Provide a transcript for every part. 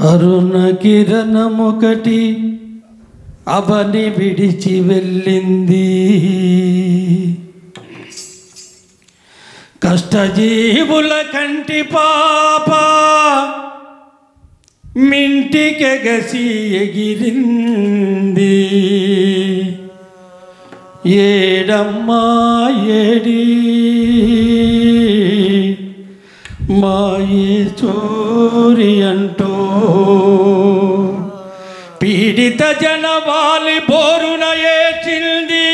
అరుణ కిరణమొకటి అవని విడిచి వెళ్ళింది. కష్టజీవుల కంటి పాప మింటికెగసి ఎగిరింది. ఏడమ్మా ఏడి మాయే చోరి అంటూ పీడిత జనవాలి బోరున ఏడ్చింది.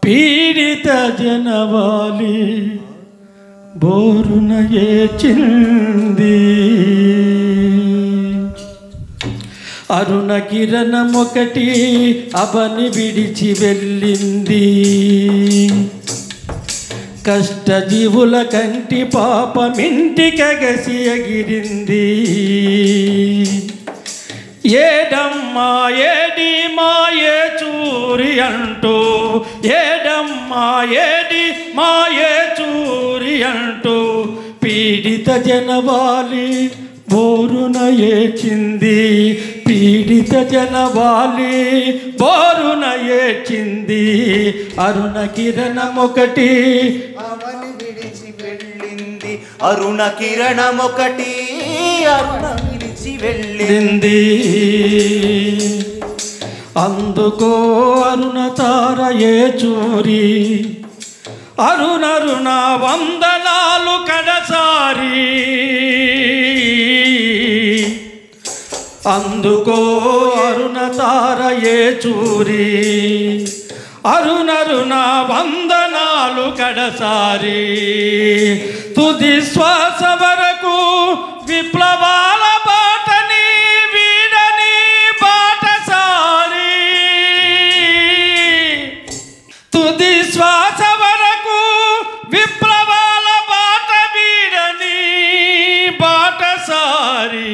పీడిత జనవాలి బోరున ఏడ్చింది. అరుణ కిరణమొకటి అవని విడిచి వెళ్ళింది. కష్టజీవుల కంటి పాపమింటికెగసి ఎగిరింది. ఏడమ్మా ఏడి మాయే చూరి అంటూ ఏడమ్మా ఏడి మాయే చూరి అంటూ పీడిత జనవాలి బోరున ఏడ్చింది. పీడిత జనవాలి బోరున ఏడ్చింది. అరుణ కిరణమొకటి అవని విడిచి వెళ్ళింది. అరుణ కిరణమొకటి అరుణ విడిచి వెళ్ళింది. అందుకో అరుణ తార ఏ చూరి అరుణరుణ వందనాలు కడసారి. అందుకో అరుణ తార ఏ చూరి అరుణరుణ వందనాలు కడసారి. తుది శ్వాస వరకు విప్లవాల బాటని వీడని బాటసారి. తుది శ్వాస వరకు విప్లవాల బాట వీడని బాటసారి.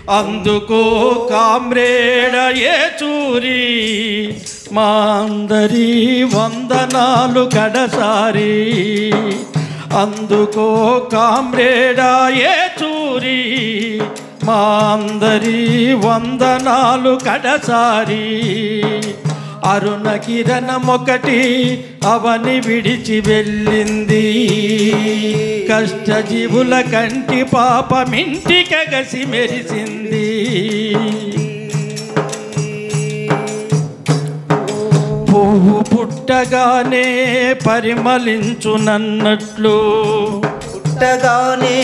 అందుకో కామ్రేడ ఏ చూరి మా అందరి వందనాలు కడసారి. అందుకో కామ్రేడ ఏ చూరి మా అందరి వందనాలు కడసారి. అరుణ కిరణమొకటి అవని విడిచి వెళ్ళింది. కష్టజీవుల కంటి పాపమింటికెగసి మెరిసింది. పువ్వు పుట్టగానే పరిమళించునన్నట్లు పుట్టగానే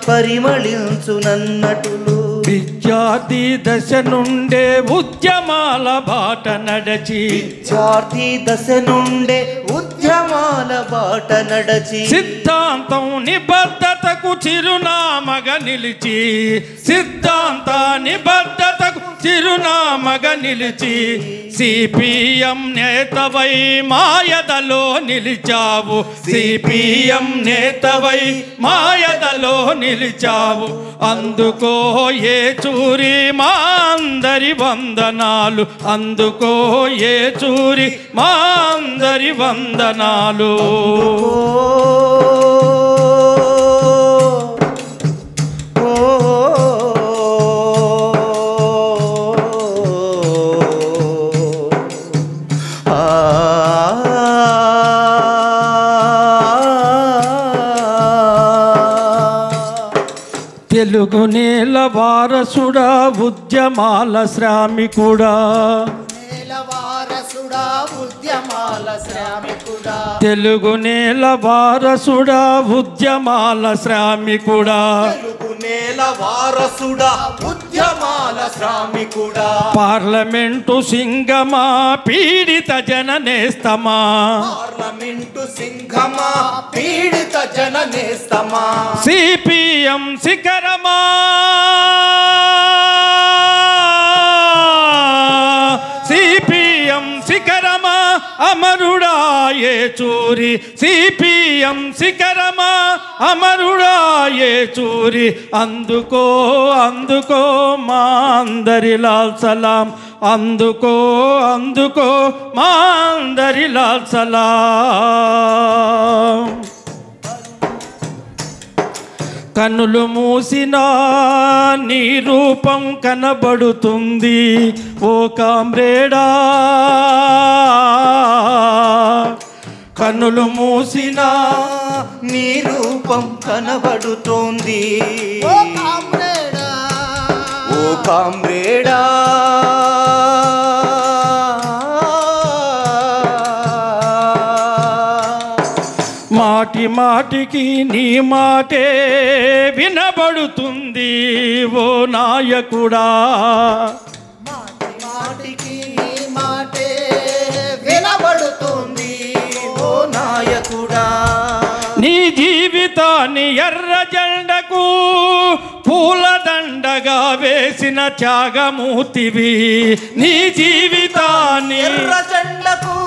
పరిమళించునన్నట్లు విద్యార్థి దశ నుండే ఉద్యమాల బాట నడచి. విద్యార్థి దశ నుండే ఉద్యమాల బాట నడచి. సిద్ధాంతం నిబద్ధతకు చిరునామగా నిలిచి. సిద్ధాంత నిబద్ధతకు చిరునామగా నిలిచి. సిపిఎం నేతవై మాయదలో నిలిచావు. సిపిఎం నేతవై మాయదలో నిలిచావు. అందుకో ఏ చూరి మా అందరి వందనాలు. అందుకో ఏ చూరి మా అందరి వందనాలు. తెలుగు నేల వారసుడా ఉద్యమాల శ్రామికుడా. తెలుగు నేల వారసుడా ఉద్యమాల శ్రామికుడా. తెలుగు నేల వారసుడా ఉద్యమాల శ్రామికుడా. పార్లమెంటు సింగమా పీడిత జననేస్తమా. పార్లమెంటు సింగమా పీడిత జననేస్తమా. సిపిఎం శిఖరమా సిపిఎం శిఖరమా అమరుడా ఏ చూరి. సిపిఎం శిఖరమా అమరుడా ఏ చూరి. అందుకో అందుకో మా అందరి లాల్ సలాం. అందుకో అందుకో మా అందరి లాల్ సలాం. కన్నులు మూసినా నీ రూపం కనబడుతుంది ఓ కామ్రేడా. కన్నులు మూసినా నీ రూపం కనబడుతోంది ఓ కామ్రేడా, ఓ కామ్రేడా. మాటి మాటికి నీ మాటే వినబడుతుంది ఓ నాయకుడా. మాటి మాటికి నీ మాటే వినబడుతుంది ఓ నాయకుడా. నీ జీవితాన్ని ఎర్ర జెండకు పూలదండగా వేసిన త్యాగమూర్తివి. నీ జీవితాన్ని ఎర్ర జెండకు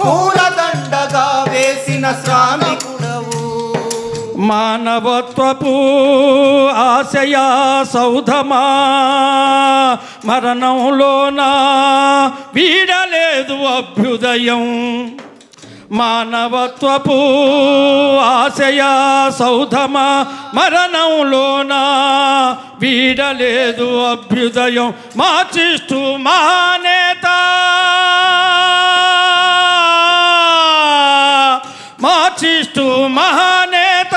పూలదండగా వేసిన శ్రామికుడవు. మానవత్వపు ఆశయా సౌధమా మరణంలోన వీడలేదు అభ్యుదయం. మానవత్వపు ఆశయా సౌధమా మరణంలోన వీడలేదు అభ్యుదయం. మార్చిస్తూ మహానేత, మార్చిస్తూ మహానేత,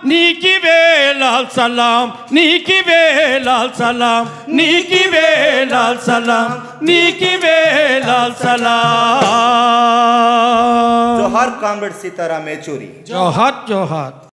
నీకి వేలాల్ సలాం, నీకి వేలాల్ సలాం, నీకి వేలాల్ సలాం, నీకి వేలాల్ సలాం. జోహార్ కామ్రేడ్ సీతారాం ఏచూరి. జోహార్ జోహార్.